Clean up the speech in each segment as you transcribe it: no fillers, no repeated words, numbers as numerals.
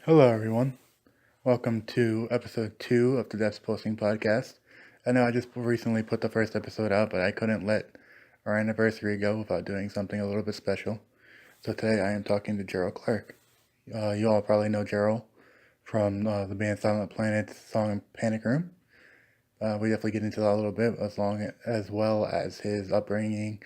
Hello, everyone. Welcome to episode 2 of the Depthsposting podcast. I know I just recently put the first episode out, but I couldn't let our anniversary go without doing something a little bit special. So today I am talking to Jeriel Clark. You all probably know Jeriel from the band Silent Planet's song Panic Room. We definitely get into that a little bit, as well as his upbringing,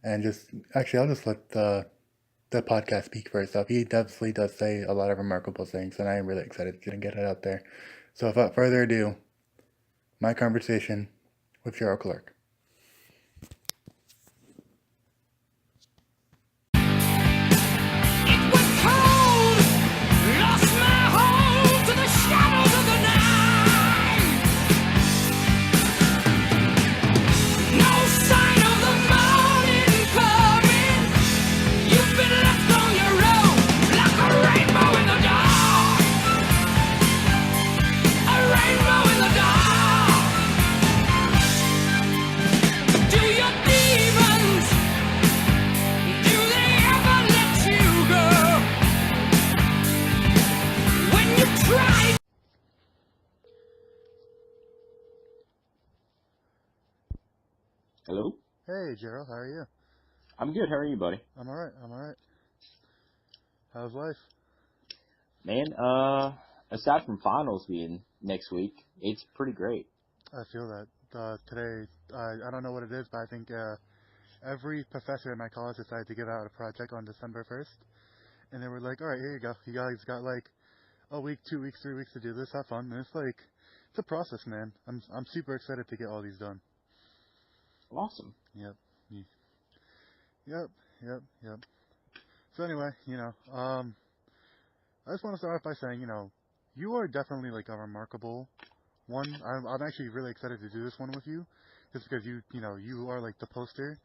and I'll just let the podcast speak for itself. He definitely does say a lot of remarkable things, and I am really excited to get it out there. So without further ado, my conversation with Jeriel Clark. Hello? Hey, Jeriel, how are you? I'm good. How are you, buddy? I'm alright. How's life? Man, aside from finals being next week, it's pretty great. I feel that. Today, I don't know what it is, but I think every professor in my college decided to give out a project on December 1st. And they were like, alright, here you go. You guys got like a week, 2 weeks, 3 weeks to do this. Have fun. And it's a process, man. I'm super excited to get all these done. Awesome. Yep. Yep. So anyway, I just want to start off by saying, you are definitely like a remarkable one. I'm actually really excited to do this one with you, just because you are like the poster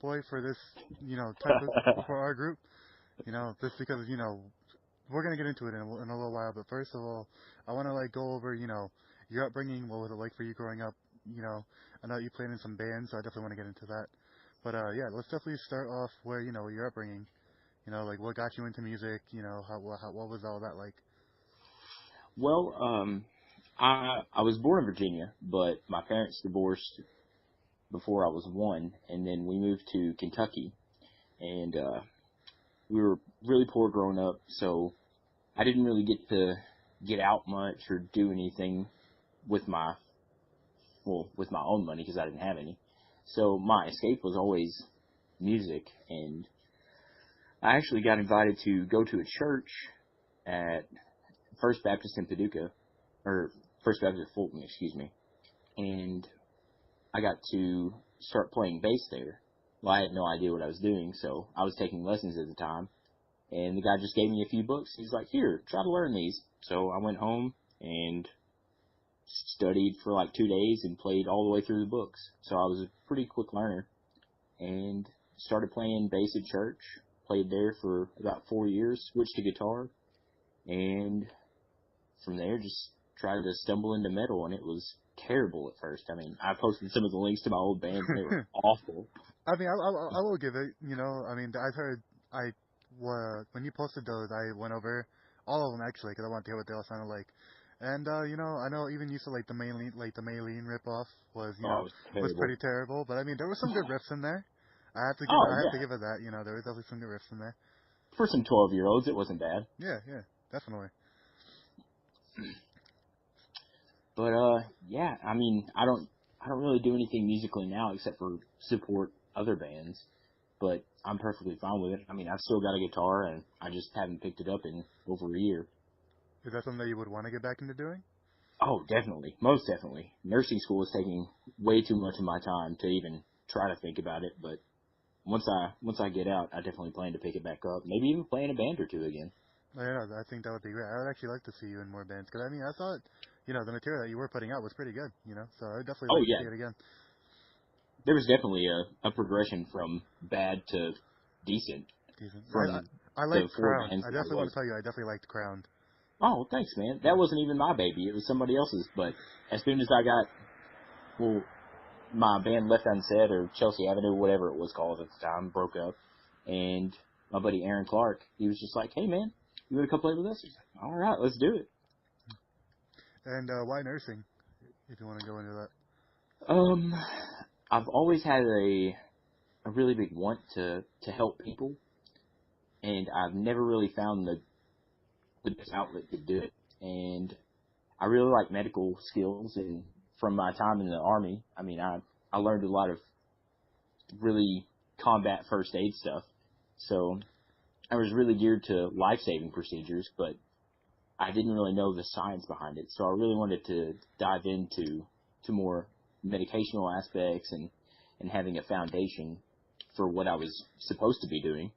boy for this, for our group. Just because, we're gonna get into it in a little while. But first of all, I want to like go over, your upbringing. What was it like for you growing up? I know you played in some bands, so I definitely want to get into that. But yeah, let's definitely start off where your upbringing. Like what got you into music? What was all that like? Well, I was born in Virginia, but my parents divorced before I was 1, and then we moved to Kentucky, and we were really poor growing up, so I didn't really get to get out much or do anything with my own money because I didn't have any. So my escape was always music, and I actually got invited to go to a church at First Baptist in Paducah, or First Baptist Fulton, excuse me, and I got to start playing bass there. Well, I had no idea what I was doing, so I was taking lessons at the time, and the guy just gave me a few books. He's like, here, try to learn these. So I went home and studied for like 2 days and played all the way through the books. So I was a pretty quick learner and started playing bass at church. Played there for about 4 years, switched to guitar, and from there just tried to stumble into metal, and it was terrible at first. I mean, I posted some of the links to my old bands, and they were awful. I mean, I will give it. I mean, I've heard when you posted those, I went over all of them actually because I wanted to hear what they all sounded like. And I know even used to like the Maylene ripoff was was pretty terrible. But I mean, there were some good riffs in there. I have to give it that. There was definitely some good riffs in there. For some 12-year-olds, it wasn't bad. Yeah, definitely. But yeah, I mean, I don't really do anything musically now except for support other bands. But I'm perfectly fine with it. I mean, I've still got a guitar, and I just haven't picked it up in over a year. Is that something that you would want to get back into doing? Oh, definitely. Most definitely. Nursing school is taking way too much of my time to even try to think about it, but once I get out, I definitely plan to pick it back up. Maybe even play in a band or two again. Yeah, I think that would be great. I would actually like to see you in more bands, because I mean, I thought, the material that you were putting out was pretty good, so I would definitely like to see it again. There was definitely a progression from bad to decent. I like Crown. I definitely want to tell you, I definitely liked Crown. Oh, thanks, man. That wasn't even my baby. It was somebody else's. But as soon as I got, my band Left Unsaid, or Chelsea Avenue, whatever it was called at the time, broke up. And my buddy Aaron Clark, he was just like, hey, man, You want to come play with us? He's like, all right, let's do it. And why nursing? If you want to go into that. Um, I've always had a really big want to help people, and I've never really found the best outlet to do it. And I really like medical skills, and from my time in the Army, I mean, I learned a lot of really combat first aid stuff. So I was really geared to life-saving procedures, but I didn't really know the science behind it. So I really wanted to dive into more medicational aspects and having a foundation for what I was supposed to be doing.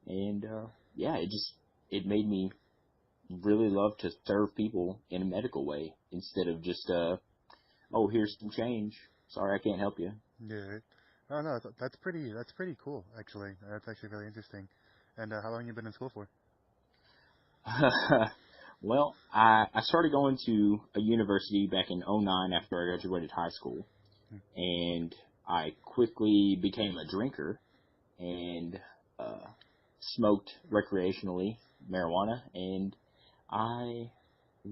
And yeah, it made me really love to serve people in a medical way instead of just oh, here's some change. Sorry, I can't help you. Yeah. Oh no, that's pretty cool actually. That's actually really interesting. And how long you been in school for? Well, I started going to a university back in '09 after I graduated high school, Hmm. and I quickly became a drinker and uh, smoked recreationally marijuana, and I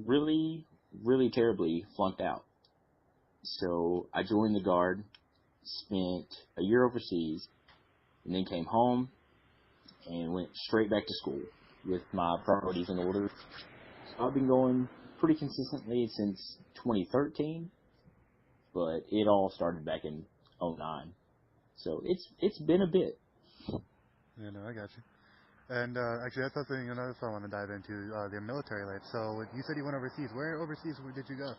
really, really terribly flunked out. So I joined the Guard, spent a year overseas, and then came home and went straight back to school with my priorities in order. So I've been going pretty consistently since 2013, but it all started back in '09. So it's been a bit. Yeah, no, I got you. And actually, that's something another thing I want to dive into the military life. So you said you went overseas. Where overseas did you go?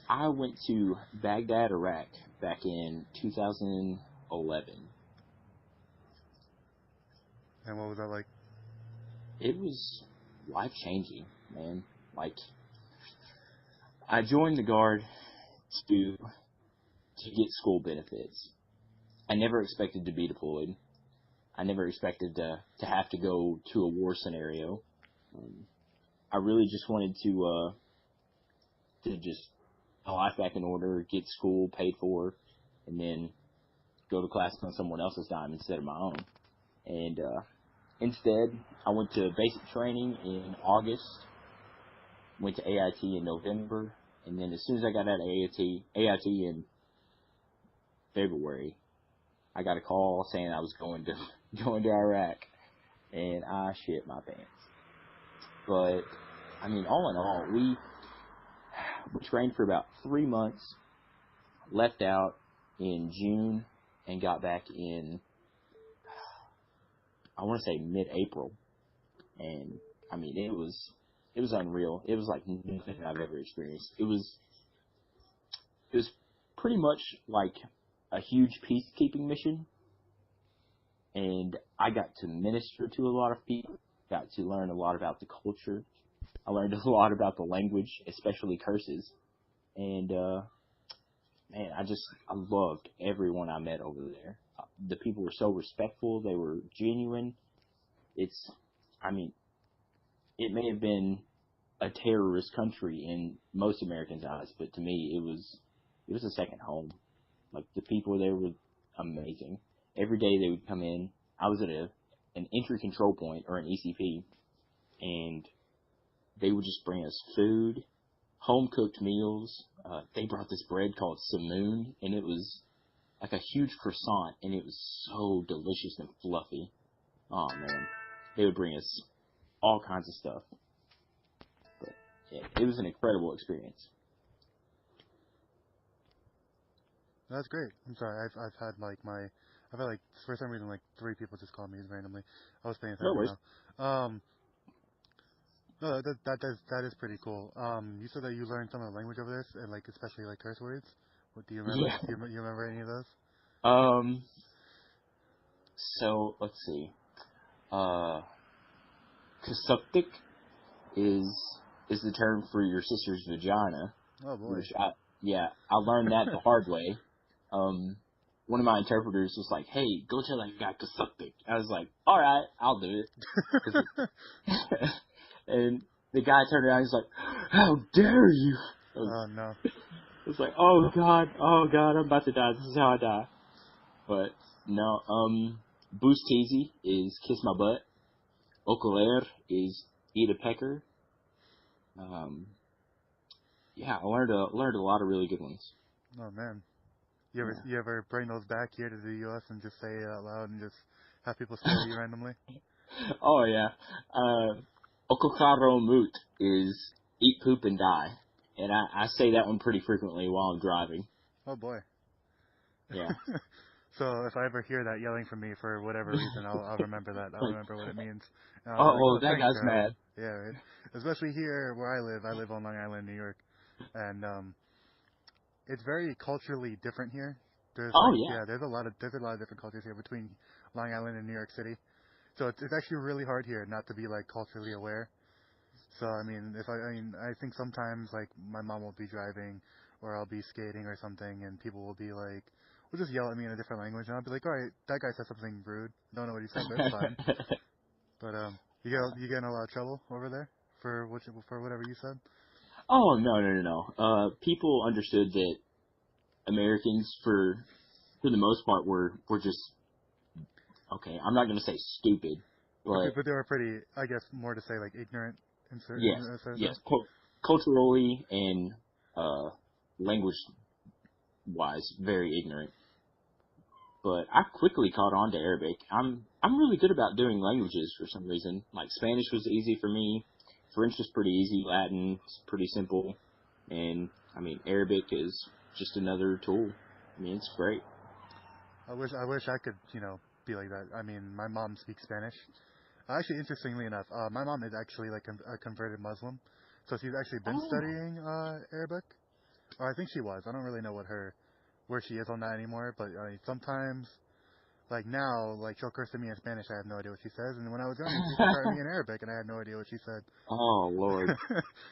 I went to Baghdad, Iraq back in 2011. And what was that like? It was life changing, man. Like, I joined the Guard to get school benefits. I never expected to be deployed. I never expected to have to go to a war scenario. Um, I really just wanted to just get my life back in order, get school paid for, and then go to class on someone else's dime instead of my own. And instead, I went to basic training in August, went to AIT in November, and then as soon as I got out of AIT in February, I got a call saying I was going to going to Iraq, and I shit my pants. But I mean, all in all, we trained for about 3 months, left out in June, and got back in, I want to say, mid-April. And I mean, it was unreal. It was like nothing I've ever experienced. It was pretty much like a huge peacekeeping mission, and I got to minister to a lot of people, got to learn a lot about the culture. I learned a lot about the language, especially curses. And man, I loved everyone I met over there. The people were so respectful. They were genuine. It's, I mean, it may have been a terrorist country in most Americans' eyes, but to me, it was a second home. Like, the people there were amazing. Every day they would come in. I was at an entry control point, or an ECP, and they would just bring us food, home cooked meals. They brought this bread called samoon, and it was like a huge croissant, and it was so delicious and fluffy. Oh man, they would bring us all kinds of stuff. But yeah, it was an incredible experience. That's great. I'm sorry. I've had like I've had like for some reason like three people just call me randomly. I was paying No attention worries. though. No, that is pretty cool. You said that you learned some of the language over this, and like especially like curse words. What do you remember? Yeah. You remember any of those? Um. So let's see. Uh, Kasuptik is is the term for your sister's vagina, Oh boy. which I learned that the hard way. Um, one of my interpreters was like, "Hey, go tell that guy Kasuptik." I was like, "All right, I'll do it." 'Cause and the guy turned around, he's like, "How dare you!" Oh no. I was like, oh god, I'm about to die. This is how I die. But no, Boost Teasy is kiss my butt. Ocoler is eat a pecker. Yeah, I learned a lot of really good ones. Oh man, Yeah. you ever bring those back here to the U.S. and just say it out loud and just have people stare at you randomly? Oh yeah. Okokaro moot is eat, poop, and die. And I say that one pretty frequently while I'm driving. Oh boy. Yeah. So if I ever hear that yelling from me for whatever reason, I'll remember that. I'll Like, remember what it means. And I'll be like, oh, oh, that thanks, guy's Jeriel. mad. Yeah, right. Especially here where I live. I live on Long Island, New York, and it's very culturally different here. There's Oh like, yeah. yeah, there's a lot of different cultures here between Long Island and New York City. So it's actually really hard here not to be like culturally aware. So I mean, I think sometimes like my mom will be driving, or I'll be skating or something, and people will be like, will just yell at me in a different language, and I'll be like, all right, that guy said something rude. Don't know what he said, but it's fine. But you get in a lot of trouble over there for whatever you said. Oh no. People understood that Americans, for the most part, were just okay. I'm not gonna say stupid, but But they were pretty, I guess, more to say like ignorant in yes, a certain yes, sense. culturally and uh, language wise, very ignorant. But I quickly caught on to Arabic. I'm really good about doing languages for some reason. Like Spanish was easy for me. French was pretty easy. Latin is pretty simple. And I mean Arabic is just another tool. I mean it's great. I wish I could, be like that. I mean, my mom speaks Spanish. Actually, interestingly enough, my mom is actually like a converted Muslim, so she's actually been Oh. studying Arabic, or I think she was. I don't really know where she is on that anymore. But sometimes, like now, like she'll curse at me in Spanish. I have no idea what she says, and when I was young, she would start me in Arabic, and I had no idea what she said. Oh Lord.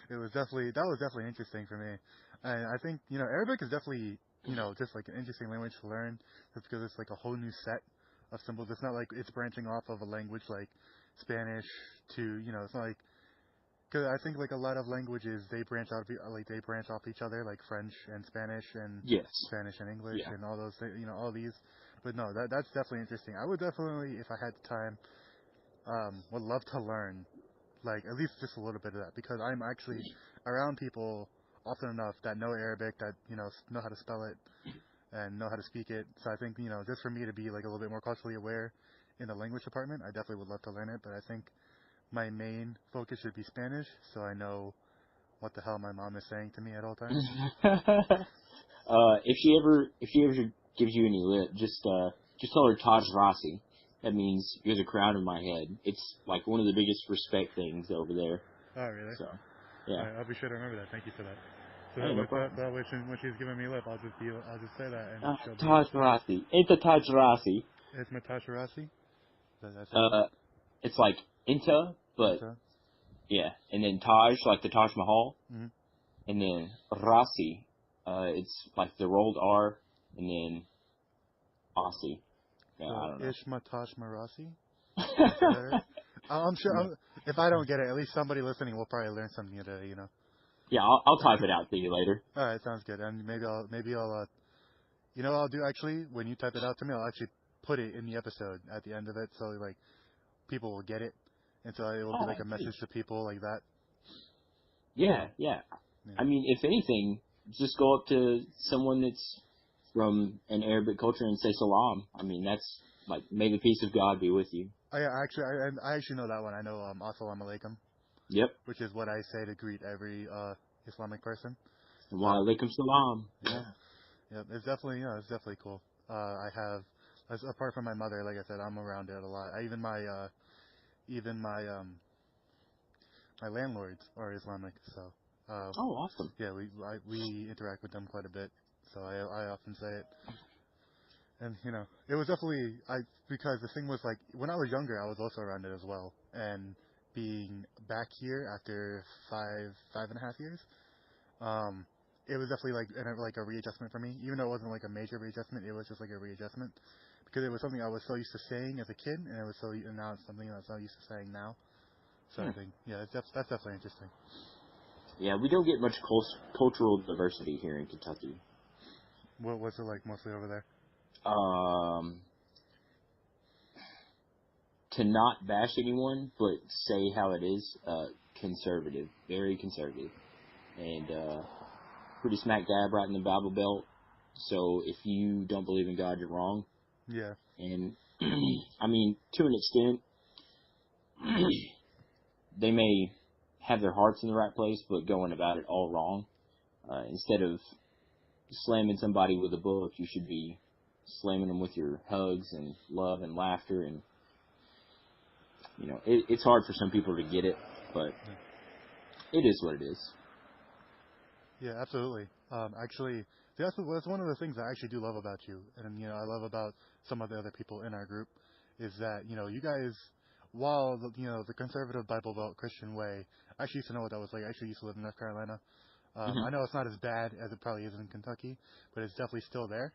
That was definitely interesting for me, and I think Arabic is definitely just like an interesting language to learn, just because it's like a whole new set of symbols. It's not like it's branching off of a language like Spanish to it's not like because I think like a lot of languages they branch off each other like French and Yes. Spanish and English Yeah. and all those all these. But no, that's definitely interesting. I would definitely, if I had the time, would love to learn like at least just a little bit of that because I'm actually around people often enough that know Arabic that know how to spell it and know how to speak it. So I think just for me to be like a little bit more culturally aware in the language department, I definitely would love to learn it. But I think my main focus should be Spanish, so I know what the hell my mom is saying to me at all times. If she ever gives you any lip, just tell her Taj Rasi. That means you're the crown of my head. It's like one of the biggest respect things over there. Oh, really? So, yeah. All right, I'll be sure to remember that. Thank you for that. So Hey, no problem. that way when she's giving me lip, I'll just say that and she'll be. Taj Rasi. It's a Taj Rasi. It's Natasha Rossi. Did I say that right? Uh, it's like Inta, but Inta. yeah. And then Taj, like the Taj Mahal. Mm-hmm. And then Rasi, it's like the rolled R, and then Aussie. Yeah, So I don't know. Ishma Tashma Rossi. Did I say that right? I'm sure. No. If I don't get it, at least somebody listening will probably learn something today. Yeah, I'll type it out to you later. All right, sounds good. And maybe I'll what I'll do actually when you type it out to me, I'll actually put it in the episode at the end of it, so like people will get it, and so it will be Oh, like a hey. message to people like that. Yeah. Yeah. I mean, if anything, just go up to someone that's from an Arabic culture and say salam. I mean, that's like, may the peace of God be with you. I actually know that one. I know Assalamu alaikum, Yep. which is what I say to greet every Islamic person. Wa So alaikum salam. yeah, Yeah. yeah, it's definitely cool. I have apart from my mother, like I said, I'm around it a lot. Even my landlords are Islamic, so Oh, awesome. yeah, we interact with them quite a bit. So I often say it, and it was definitely because the thing was like when I was younger, I was also around it as well, and being back here after 5.5 years, um, it was definitely like a readjustment for me. Even though it wasn't like a major readjustment, it was just like a readjustment because it was something I was so used to saying as a kid, and now it's something I'm so used to saying now. So I Yeah. think that's definitely interesting. Yeah, we don't get much cultural diversity here in Kentucky. What's it like mostly over there? Um, to not bash anyone, but say how it is, conservative, very conservative, and pretty smack dab right in the Bible Belt. So if you don't believe in God, you're wrong. Yeah. And I mean, to an extent, they may have their hearts in the right place, but going about it all wrong. Instead of slamming somebody with a book, you should be slamming them with your hugs and love and laughter. And it's hard for some people to get it, but it is what it is. Yeah, absolutely. Actually, that's one of the things I actually do love about you, and I love about some of the other people in our group, is that you guys, while the conservative Bible Belt Christian way, I actually used to know what that was like. I actually used to live in North Carolina. Mm-hmm. I know it's not as bad as it probably is in Kentucky, but it's definitely still there.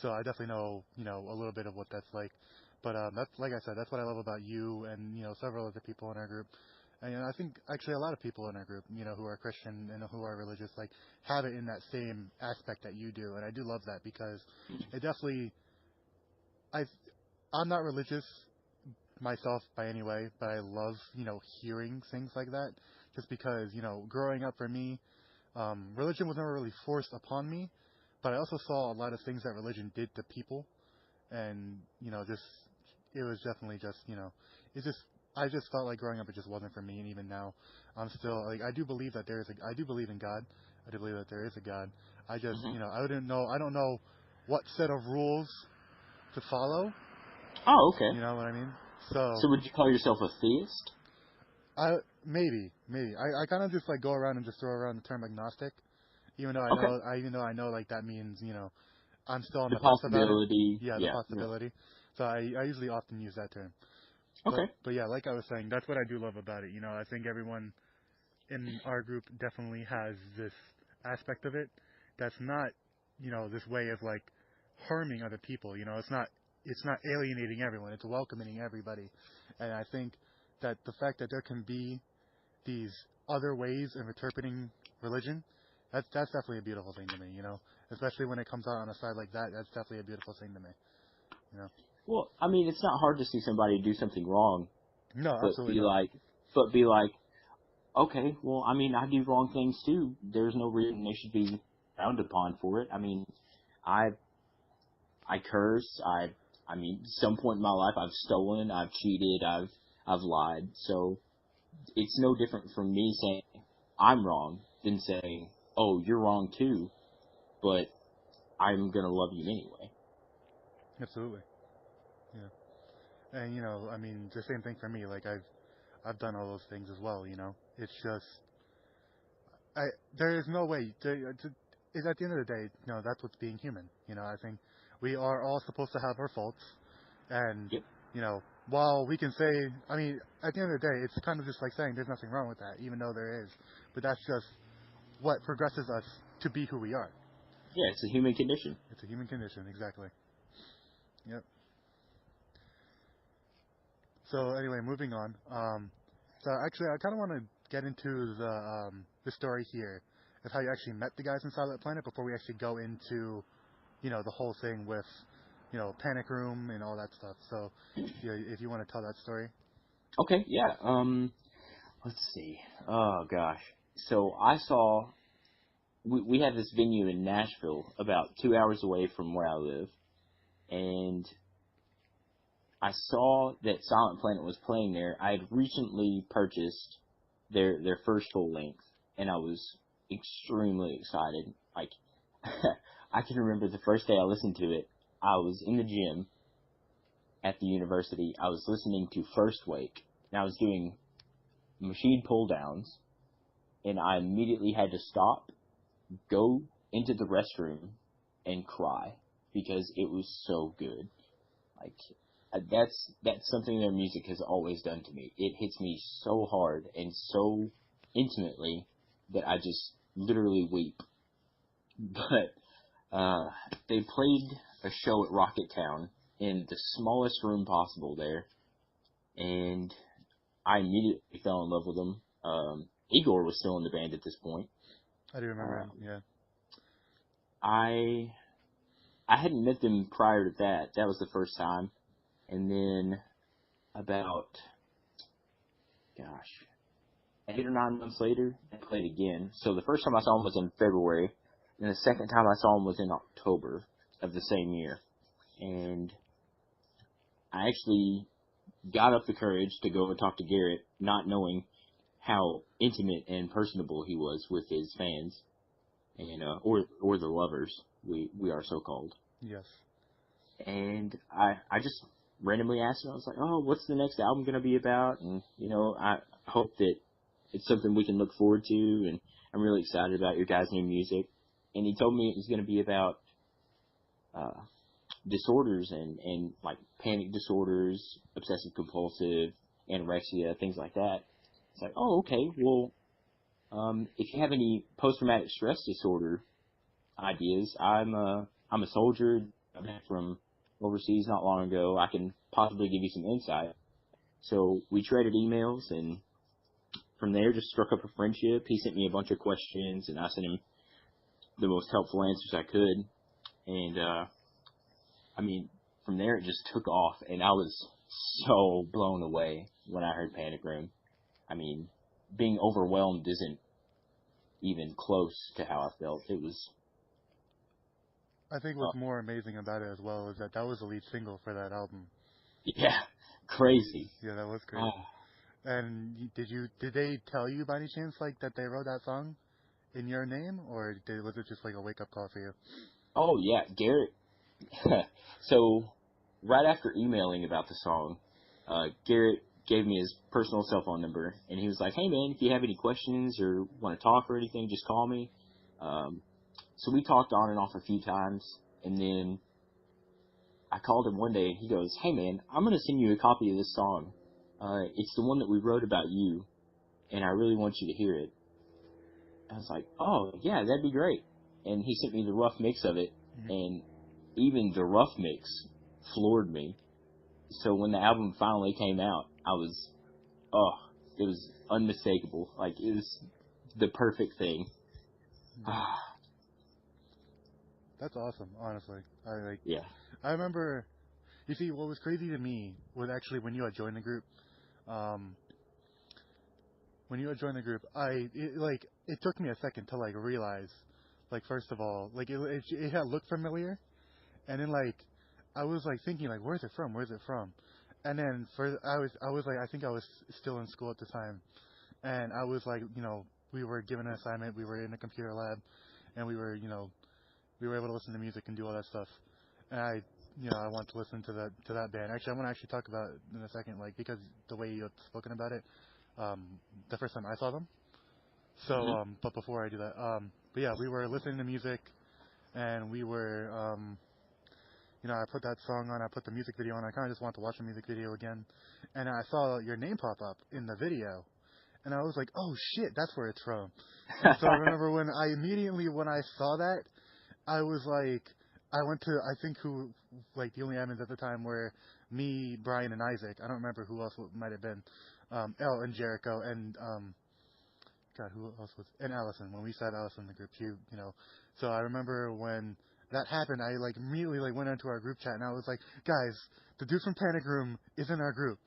So I definitely know a little bit of what that's like. But that's, like I said, that's what I love about you and several other people in our group. And I think actually a lot of people in our group, who are Christian and who are religious, like have it in that same aspect that you do. And I do love that because it definitely, I I'm not religious myself by any way, but I love hearing things like that. Just because growing up for me, religion was never really forced upon me, but I also saw a lot of things that religion did to people, and just it was definitely just it's just I just felt like growing up it just wasn't for me, and even now I'm still like I do believe that I do believe in God. I do believe that there is a God. I just Mm-hmm. I don't know what set of rules to follow. Oh, okay. You know what I mean? So So would you call yourself a theist? I maybe I kind of just like go around and just throw around the term agnostic, even though Okay. I know like that means I'm still on The the fence about it. possibility. Yeah, the Yeah. Yeah. possibility. So I usually often use that term. Okay. But yeah, like I was saying, that's what I do love about it. I think everyone in our group definitely has this aspect of it that's not this way of like harming other people. It's not alienating everyone. It's welcoming everybody. And I think that the fact that there can be these other ways of interpreting religion, that's definitely a beautiful thing to me. Especially when it comes out on a side like that. That's definitely a beautiful thing to me. You know. Well, I mean, it's not hard to see somebody do something wrong, No, but absolutely be not. like, okay, well, I mean, I do wrong things too. There's no reason they should be frowned upon for it. I mean, I I curse. I mean, some point in my life, I've stolen, I've cheated, I've lied. So it's no different from me saying I'm wrong than saying, oh, you're wrong too, but I'm gonna love you anyway. Absolutely. Yeah. And I mean, the same thing for me. Like I've done all those things as well. It's just I there is no way is at the end of the day, that's what's being human. I think we are all supposed to have our faults, and Yep. while we can say, I mean, at the end of the day, it's kind of just like saying there's nothing wrong with that, even though there is. But that's just what progresses us to be who we are. Yeah, it's a human condition. It's a human condition, exactly. Yep. So anyway, moving on. So actually, I kind of want to get into the story here of how you actually met the guys in Silent Planet before we actually go into the whole thing with Panic Room and all that stuff. So if you want to tell that story. Okay, yeah. Let's see. Oh gosh. So I saw we have this venue in Nashville, about 2 hours away from where I live, and I saw that Silent Planet was playing there. I had recently purchased their first full length, and I was extremely excited. Like, I can remember the first day I listened to it. I was in the gym at the university. I was listening to First Wake, and I was doing machine pull downs, and I immediately had to stop, go into the restroom, and cry because it was so good. Like, that's something their music has always done to me. It hits me so hard and so intimately that I just literally weep. But they played a show at Rocket Town in the smallest room possible there, and I immediately fell in love with them. Igor was still in the band at this point. I do remember him. Um, Yeah. I I hadn't met them prior to that. That was the first time, and then about, gosh, 8 or 9 months later, they played again. So the first time I saw them was in February, and the second time I saw them was in October of the same year. And I actually got up the courage to go and talk to Garrett, not knowing how intimate and personable he was with his fans, and or the lovers we are so called. Yes. And I just randomly asked him. I was like, "Oh, what's the next album gonna be about?" And I hope that it's something we can look forward to. And I'm really excited about your guys' new music. And he told me it was gonna be about uh, disorders and like panic disorders, obsessive compulsive, anorexia, things like that. It's like, oh, okay. Well, if you have any post traumatic stress disorder ideas, I'm a soldier. I'm back from overseas not long ago. I can possibly give you some insight. So we traded emails, and from there just struck up a friendship. He sent me a bunch of questions, and I sent him the most helpful answers I could. And I mean, from there it just took off, and I was so blown away when I heard Panic Room. I mean, being overwhelmed isn't even close to how I felt. It was, I think what's more amazing about it as well is that was the lead single for that album. yeah, crazy. Yeah, that was crazy. Oh, And did they tell you by any chance like that they wrote that song in your name, or was it just like a wake up call for you? oh yeah, Garrett. So, right after emailing about the song, Garrett gave me his personal cell phone number, and he was like, "Hey man, if you have any questions or want to talk or anything, just call me." Um, so we talked on and off a few times, and then I called him one day, and he goes, "Hey man, I'm gonna send you a copy of this song. It's the one that we wrote about you, and I really want you to hear it." I was like, "Oh yeah, that'd be great." And he sent me the rough mix of it, Mm-hmm. and even the rough mix floored me. So when the album finally came out, oh, it was unmistakable. Like, it was the perfect thing. That's awesome, honestly. Yeah. I remember. You see, what was crazy to me was actually when you had joined the group. Um, when you had joined the group, it took me a second to like realize, like first of all, like it had looked familiar, and then like I was like thinking like where's it from? Where's it from? And then I was like I think I was still in school at the time, and I was like we were given an assignment, we were in a computer lab, and we were able to listen to music and do all that stuff. And I want to listen to that band. Actually, I want to actually talk about it in a second, like because the way you had spoken about it, the first time I saw them. So, Hmm. but before I do that, but yeah, we were listening to music, and we were, I put that song on, I put the music video on. I kind of just wanted to watch the music video again, and I saw your name pop up in the video, and I was like, oh shit, that's where it's from. And so I remember when I saw that, I was like, I went to, I think the only admins at the time were me, Brian, and Isaac. I don't remember who else might have been. And Jericho, and, God, who else was, and Allison, when we said Allison in the group, so I remember when that happened, I, like, immediately, like, went into our group chat, and I was like, guys, the dude from Panic Room is in our group.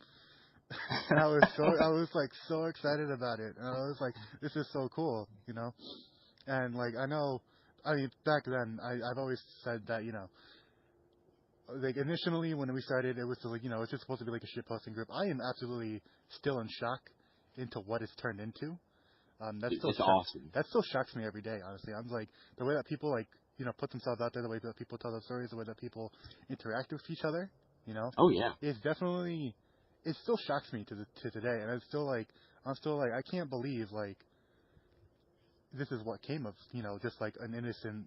And I was, like, so excited about it. And I was like, this is so cool, And, like, I mean, back then, I've always said that, like initially when we started, it was like, it's just supposed to be like a shit posting group. I am absolutely still in shock into what it's turned into. It's awesome. That still shocks me every day, honestly. I'm like, the way that people like, put themselves out there, the way that people tell their stories, the way that people interact with each other, Oh, yeah. it's definitely, it still shocks me to today. And I'm still like, I can't believe like, this is what came of, just like an innocent,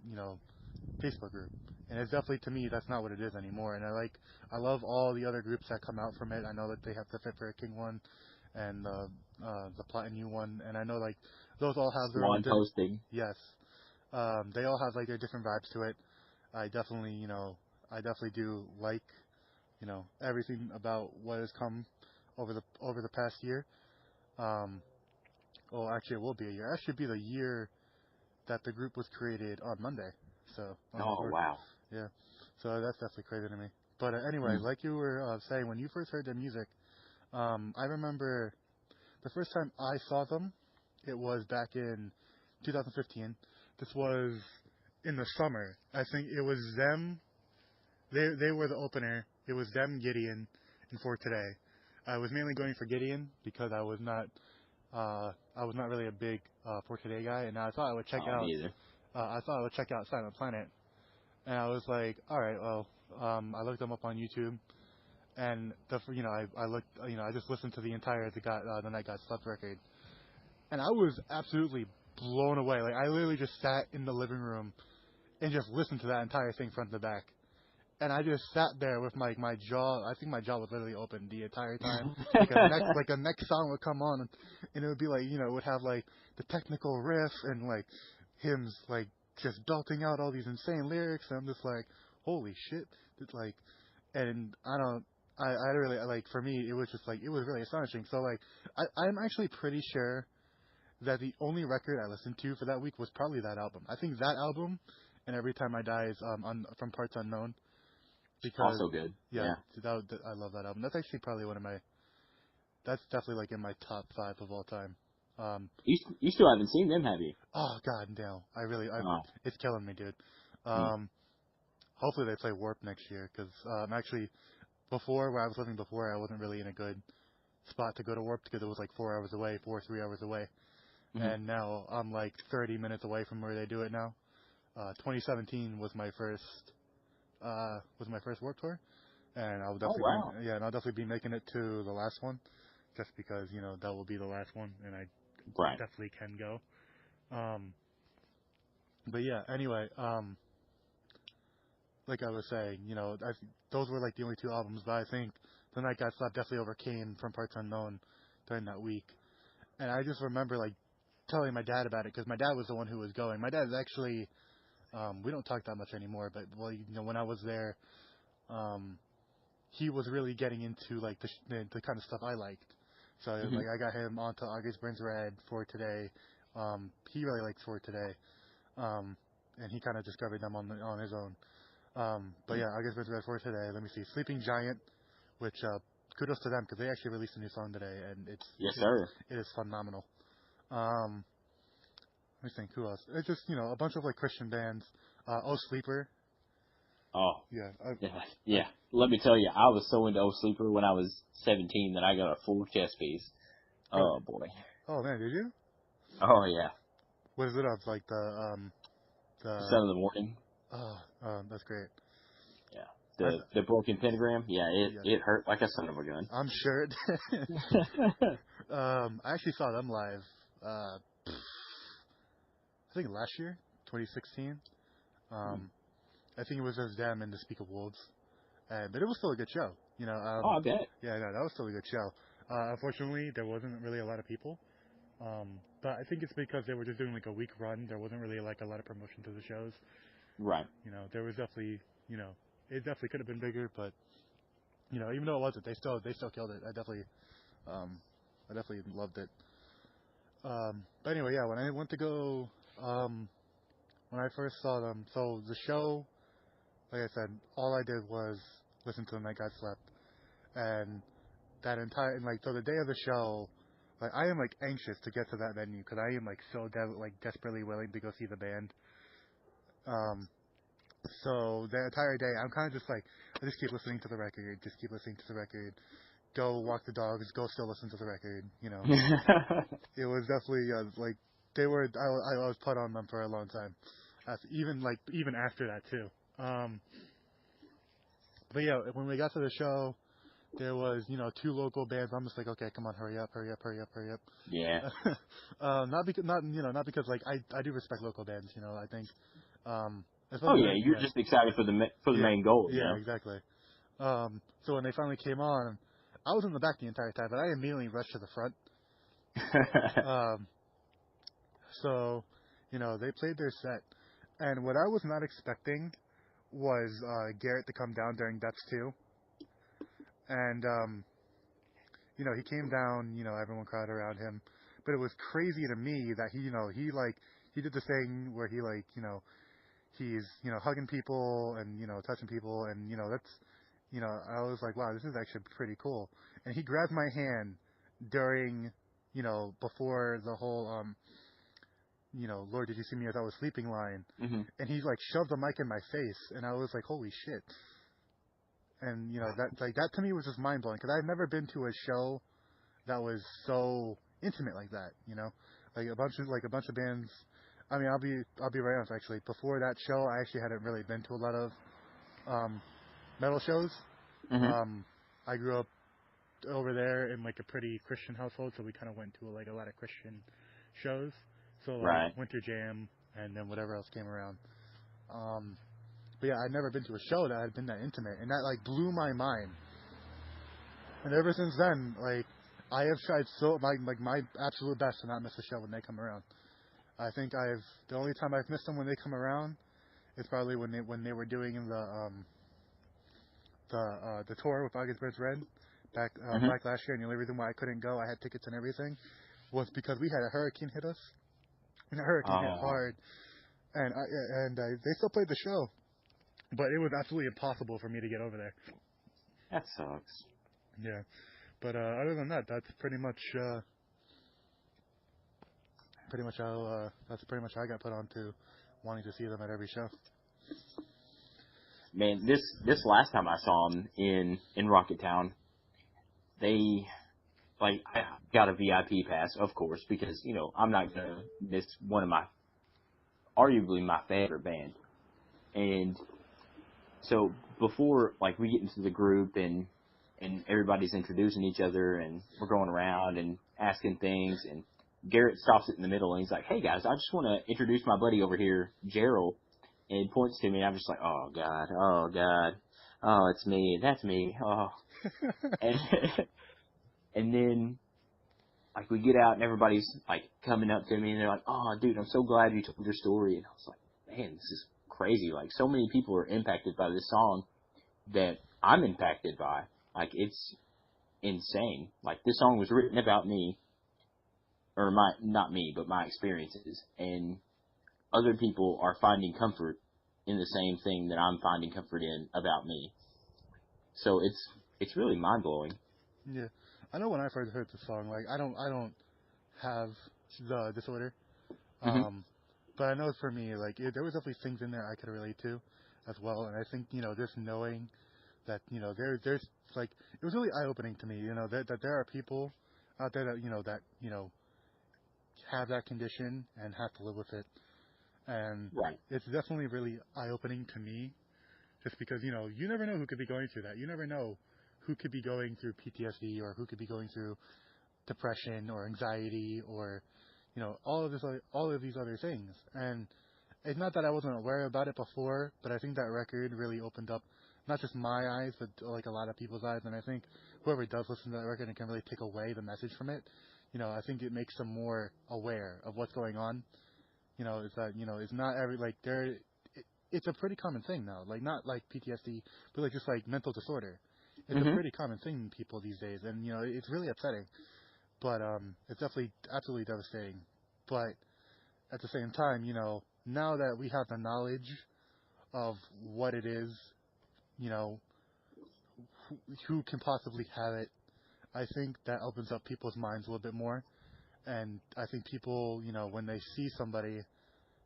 Facebook group. And it's definitely, to me, that's not what it is anymore. And I love all the other groups that come out from it. I know that they have the Fit for a King one and the Plot and You one. And I know like those all have their own Swan posting. yes. They all have like their different vibes to it. I definitely do like, everything about what has come over the past year. Um, well, actually, it will be a year. It should be the year that the group was created on Monday. So Oh, wow. yeah. So that's definitely crazy to me. But anyway, Mm. like you were saying, when you first heard the music, I remember the first time I saw them, it was back in 2015. This was in the summer. I think it was them. They were the opener. It was them, Gideon, and For Today. I was mainly going for Gideon because I was not really a big For Today guy, and I thought I would check Oh, out. me either. I thought I would check out Silent Planet, and I was like, all right, well, I looked them up on YouTube, and I looked, I just listened to the entire the Night God Slept record, and I was absolutely blown away. Like I literally just sat in the living room and just listened to that entire thing front to back. And I just sat there with my jaw. I think my jaw was literally open the entire time. Like a next song would come on, and it would be like it would have like the technical riff and like him like just belting out all these insane lyrics. And I'm just like, holy shit! It's like, and I really like for me it was just like it was really astonishing. So like I'm actually pretty sure that the only record I listened to for that week was probably that album. I think that album and Every Time I Die is from Parts Unknown. Because Also good. yeah, Yeah. I love that album. That's actually probably that's definitely like in my top 5 of all time. You still haven't seen them, have you? Oh god damn, Oh. it's killing me, dude. Hmm. Hopefully they play Warp next year because actually where I was living before I wasn't really in a good spot to go to Warp because it was like 3 hours away, Mm-hmm. and now I'm like 30 minutes away from where they do it now. 2017 was my first Warp tour. And Oh, wow. and I'll definitely be making it to the last one, just because that will be the last one, and I Right. definitely can go. Um, but yeah, anyway, like I was saying, those were like the only 2 albums, but I think The Night God Slept definitely overcame From Parts Unknown during that week, and I just remember like telling my dad about it because my dad was the one who was going. My dad is actually, we don't talk that much anymore, but when I was there, um, he was really getting into like the kind of stuff I liked. So Mm-hmm. like I got him onto August Burns Red For Today. He really likes For Today, and he kind of discovered them on his own. But yeah, August Burns Red For Today. Let me see, Sleeping Giant, which kudos to them because they actually released a new song today, and Yes, sir. it is phenomenal. Um, let me think, who else? It's just a bunch of like Christian bands. Oh Sleeper. Oh, Yeah, yeah. I Yeah. Let me tell you, I was so into Old Sleeper when I was 17 that I got a full chess piece. really. Oh, boy. Oh man, did you? Oh, yeah. What is it of? Like The the Son of the Morning. that's great. Yeah. I The broken pentagram. Yeah, yeah, it hurt like a son of a gun. I'm sure. I actually saw them live. I think last year, 2016. Hmm. I think it was just them and the Speak of Wolves, but it was still a good show. Oh, I bet. Yeah, no, that was still a good show. Unfortunately, there wasn't really a lot of people. But I think it's because they were just doing like a week run. There wasn't really like a lot of promotion to the shows. Right. There was definitely, it definitely could have been bigger, but even though it wasn't, they still killed it. Um, I definitely loved it. But anyway, yeah, when I went to go, when I first saw them, so the show, like I said, all I did was listen to The Night God Slept, and and like, so the day of the show, like, I am like anxious to get to that venue because I am like so desperately willing to go see the band. Um, so the entire day, I'm kind of just like, I just keep listening to the record, just keep listening to the record, go walk the dogs, go still listen to the record. It was definitely like I was put on them for a long time, even after that too. But yeah, when we got to the show, there was 2 local bands. I'm just like, okay, come on, hurry up, hurry up, hurry up, hurry up. Yeah. Not because like I do respect local bands. I think Oh, especially yeah. You're yeah just excited for the yeah main goal, yeah exactly. So when they finally came on, I was in the back the entire time, but I immediately rushed to the front. Um, so they played their set, and what I was not expecting was Garrett to come down during Depths 2, and he came down. Everyone crowded around him, but it was crazy to me that he did the thing where he he's hugging people and touching people, and that's I was like, wow, this is actually pretty cool. And he grabbed my hand during, before the whole, Lord, did you see me as I was sleeping line? Mhm. And he like shoved the mic in my face, and I was like, holy shit. And that to me was just mind blowing because I've never been to a show that was so intimate like that. Like a bunch of bands. I mean, I'll be right honest. Actually, before that show, I actually hadn't really been to a lot of metal shows. Mhm. I grew up over there in like a pretty Christian household, so we kind of went to like a lot of Christian shows. So like Right. Winter Jam and then whatever else came around. But yeah, I'd never been to a show that had been that intimate, and that like blew my mind. And ever since then, like I have tried my absolute best to not miss a show when they come around. I think the only time I've missed them when they come around is probably when they were doing the tour with August Burns Red Mhm. back last year, and the only reason why I couldn't go, I had tickets and everything, was because we had a hurricane hit us, and the hurricane hit Oh, hard, and they still played the show, but it was absolutely impossible for me to get over there. that sucks. Yeah, but other than that, that's that's pretty much how I got put on to wanting to see them at every show. Man, this last time I saw them in Rocketown, they I got a VIP pass, of course, because I'm not gonna miss one of arguably my favorite band. And so before we get into the group and everybody's introducing each other and we're going around and asking things, and Garrett stops it in the middle and he's like, "Hey guys, I just want to introduce my buddy over here, Jeriel," and points to me, and I'm just like, "Oh God, oh God, oh it's me, that's me, oh." And and then we get out and everybody's coming up to me and they're like, "Oh dude, I'm so glad you told your story." And I was like, "Man, this is crazy. So many people are impacted by this song that I'm impacted by. It's insane. This song was written about me, or not me, but my experiences, and other people are finding comfort in the same thing that I'm finding comfort in about me. So it's really mind blowing." Yeah, I know when I first heard the song, like I don't have the disorder, Mhm. um, but I know for me, there was definitely things in there I could relate to, as well, and I think just knowing that there's it was really eye opening to me, that there are people out there that have that condition and have to live with it, and Right. it's definitely really eye opening to me, just because you never know who could be going through that, you never know who could be going through PTSD or who could be going through depression or anxiety or all of these other things. And it's not that I wasn't aware about it before, but I think that record really opened up not just my eyes, but a lot of people's eyes. And I think whoever does listen to that record and can really take away the message from it, I think it makes them more aware of what's going on. Is that it's not every it's a pretty common thing now. Not like PTSD, but just mental disorder. It's a Mhm. pretty common thing in people these days, and it's really upsetting. But it's definitely absolutely devastating. But at the same time, now that we have the knowledge of what it is, you know, who can possibly have it, I think that opens up people's minds a little bit more. And I think people, when they see somebody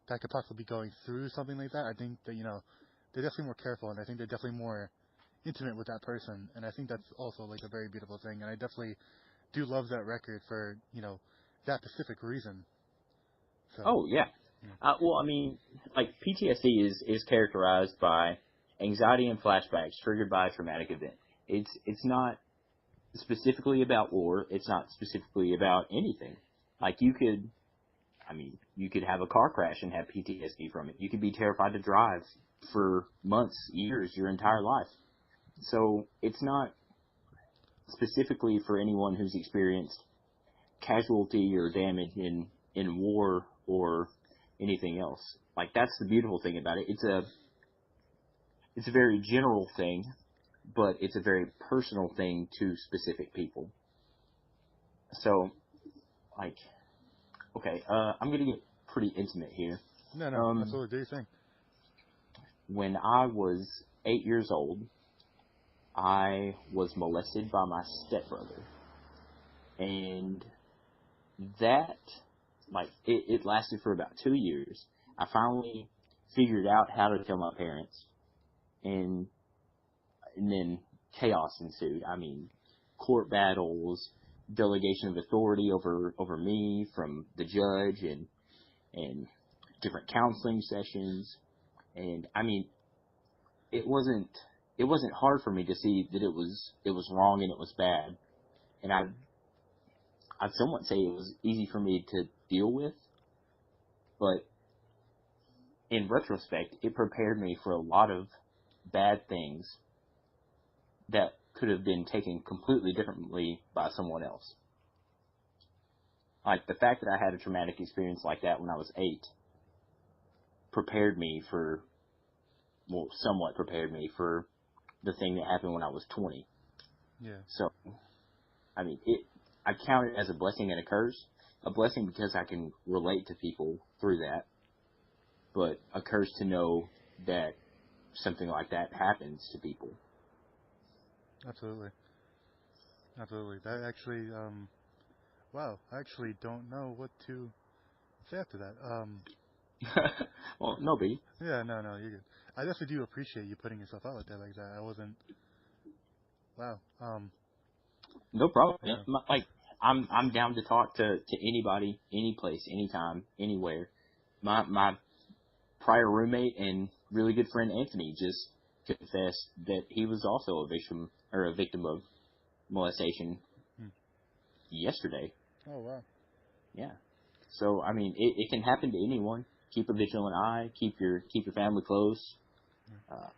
that could possibly be going through something like that, I think that, they're definitely more careful, and I think they're definitely more intimate with that person. And I think that's also a very beautiful thing. And I definitely do love that record for, that specific reason. So, Oh yeah. yeah. Well, I mean, PTSD is characterized by anxiety and flashbacks triggered by a traumatic event. It's not specifically about war. It's not specifically about anything. You could, I mean, you could have a car crash and have PTSD from it. You could be terrified to drive for months, years, your entire life. So it's not specifically for anyone who's experienced casualty or damage in war or anything else. That's the beautiful thing about it. It's a very general thing, but it's a very personal thing to specific people. So, like, okay, I'm gonna get pretty intimate here. No, absolutely. Do you think? When I was 8 years old, I was molested by my stepbrother. And that, like, it lasted for about 2 years. I finally figured out how to tell my parents, and then chaos ensued. I mean, court battles, delegation of authority over me from the judge, and different counseling sessions. And I mean, it wasn't it wasn't hard for me to see that it was wrong and it was bad. And I'd somewhat say it was easy for me to deal with, but in retrospect, it prepared me for a lot of bad things that could have been taken completely differently by someone else. Like, the fact that I had a traumatic experience like that when I was 8 prepared me for, well, somewhat prepared me for the thing that happened when I was 20. Yeah. So, I mean, I count it as a blessing and a curse. A blessing because I can relate to people through that, but a curse to know that something like that happens to people. Absolutely. Absolutely. That actually, wow, I actually don't know what to say after that. Well, no biggie. Yeah, no, you're good. I definitely do appreciate you putting yourself out there like that. I wasn't, wow, No problem. Yeah. yeah, Like, I'm down to talk to anybody, any place, anytime, anywhere. My prior roommate and really good friend Anthony just confessed that he was also a victim of molestation hmm. yesterday. Oh, wow. Yeah. So I mean, it can happen to anyone. Keep a vigilant eye. Keep your family close. Uh,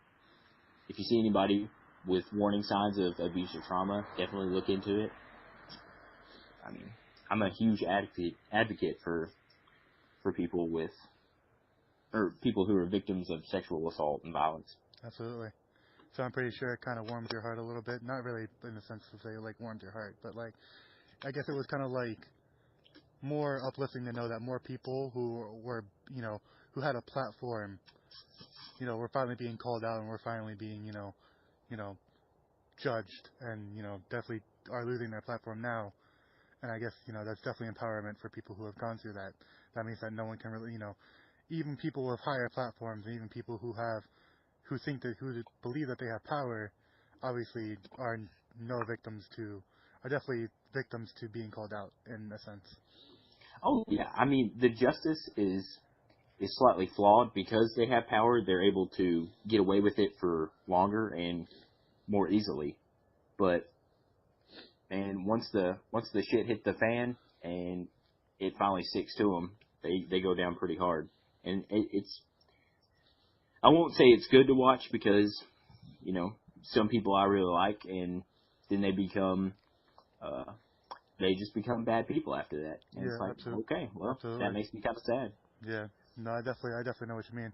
if you see anybody with warning signs of abuse or trauma, definitely look into it. I mean, I'm a huge advocate for people or people who are victims of sexual assault and violence. Absolutely. So I'm pretty sure it kind of warmed your heart a little bit. Not really in the sense to say, like, warmed your heart, but, like, I guess it was kind of, like, more uplifting to know that more people who were, who had a platform, were finally being called out and were finally being, you know, judged and, definitely are losing their platform now. And I guess, that's definitely empowerment for people who have gone through that. That means that no one can really, even people with higher platforms and even people who believe that they have power, obviously are definitely victims to being called out in a sense. Oh yeah, I mean the justice is slightly flawed because they have power. They're able to get away with it for longer and more easily. But and once the shit hit the fan and it finally sticks to them, they go down pretty hard. And it's I won't say it's good to watch because some people I really like, and then uh, they just become bad people after that. And it's Yeah, like, okay, well, that absolutely. makes me kind of sad. Yeah, no, I definitely know what you mean.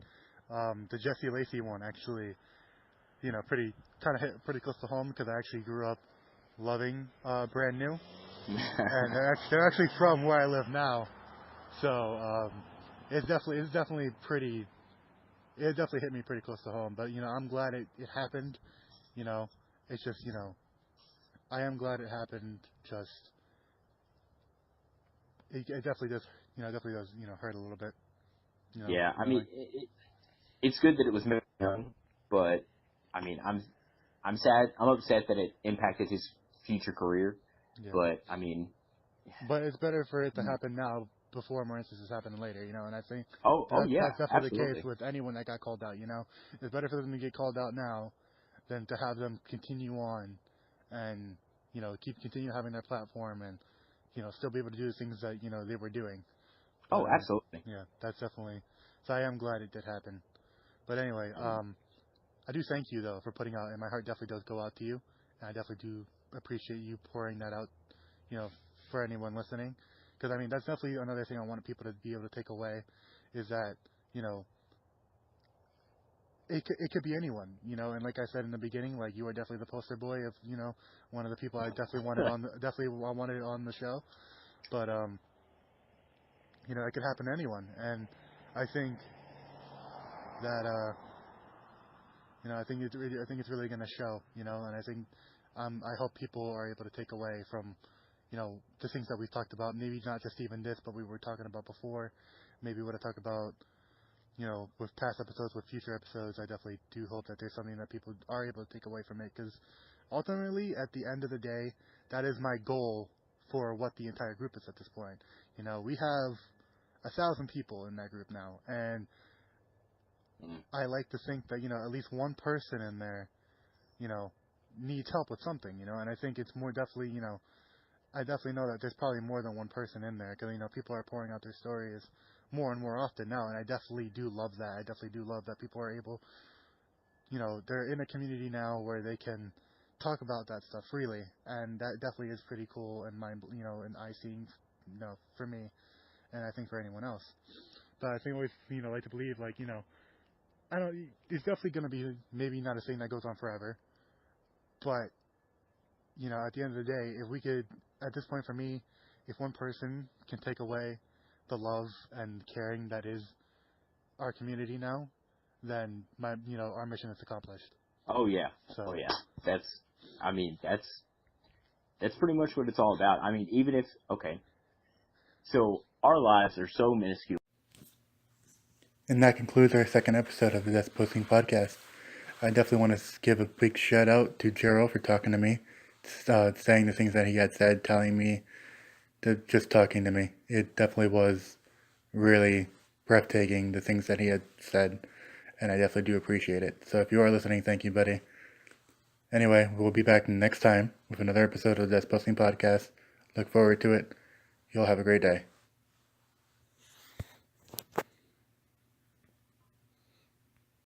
The Jesse Lacey one actually, pretty kind of hit pretty close to home because I actually grew up loving Brand New, and they're actually from where I live now, so it's definitely pretty. It definitely hit me pretty close to home. But I'm glad it happened. You know, it's just I am glad it happened. Just it definitely does. Definitely does. Hurt a little bit. Yeah, I mean, Knowing. it's good that it was done, but I mean, I'm sad. I'm upset that it impacted his future career. Yeah. But I mean, But it's better for it to happen now before more instances happen later, and I think oh yeah, that's definitely the case absolutely. with anyone that got called out, It's better for them to get called out now than to have them continue on and, continue having their platform and, still be able to do the things that, they were doing. But, Oh, absolutely. yeah, that's definitely, so I am glad it did happen. But anyway, I do thank you, though, for putting out, and my heart definitely does go out to you, and I definitely do appreciate you pouring that out, you know, for anyone listening. Because, I mean, that's definitely another thing I want people to be able to take away, is that, you know, it could be anyone, and like I said in the beginning, like, you are definitely the poster boy of, one of the people I definitely wanted I wanted on the show. But, it could happen to anyone. And I think that, I think it's really going to show. And I think I hope people are able to take away from the things that we've talked about. Maybe not just even this, but we were talking about before. Maybe what I talk about, with past episodes, with future episodes. I definitely do hope that there's something that people are able to take away from it, because ultimately, at the end of the day, that is my goal for what the entire group is at this point. We have 1,000 people in that group now, and I like to think that, at least one person in there, needs help with something, and I think it's more definitely, I definitely know that there's probably more than one person in there, because, people are pouring out their stories more and more often now, and I definitely do love that. I definitely do love that people are able, they're in a community now where they can talk about that stuff freely, and that definitely is pretty cool and and eye-seeing, for me, and I think for anyone else. But I think always, like to believe, like, it's definitely going to be maybe not a thing that goes on forever, but, at the end of the day, if we could, at this point for me, if one person can take away the love and caring that is our community now, then our mission is accomplished. Oh yeah. So. Oh yeah. That's pretty much what it's all about. I mean, even if, okay, so our lives are so minuscule. And that concludes our second episode of the Depthsposting podcast. I definitely want to give a big shout out to Jeriel for talking to me, saying the things that he had said, telling me, just talking to me. It definitely was really breathtaking, the things that he had said, and I definitely do appreciate it. So if you are listening, thank you, buddy. Anyway, we'll be back next time with another episode of the Depthsposting podcast. Look forward to it. You'll have a great day.